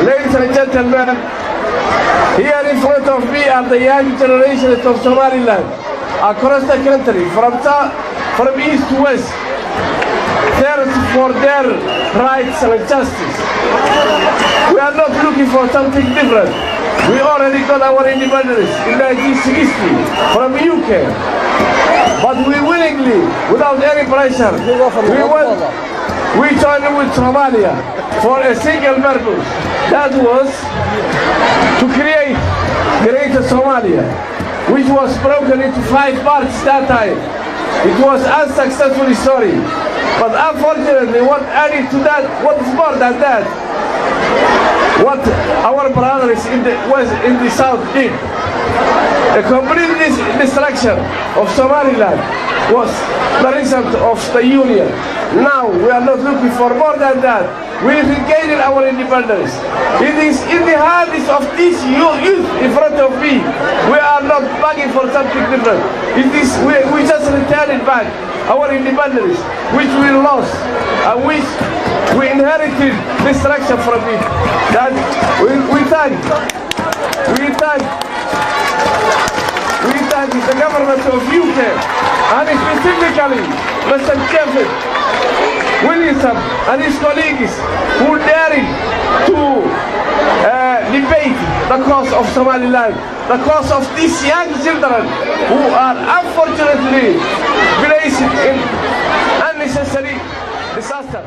Ladies and gentlemen, here in front of me are the young generations of Somaliland across the country, from east to west, thirst for their rights and justice. We are not looking for something different. We already got our independence in 1960 from UK. But we willingly, without any pressure, we joined with Somalia for a single purpose. That was to create Greater Somalia, which was broken into 5 parts that time. It was unsuccessful story. But unfortunately, what added to that, what is more than that, what our brothers in the west, in the south did, the complete destruction of Somaliland was the result of the union. Now we are not looking for more than that. We regained our independence. It is in the hands of this youth in front of me. We are not begging for something different. It is we just returned back our independence, which we lost and which we inherited destruction from it. That we thank the government of UK and specifically Mr. Jeffrey Williamson and his colleagues who dared to debate the cause of Somaliland, the cause of these young children who are unfortunately placed in unnecessary disaster.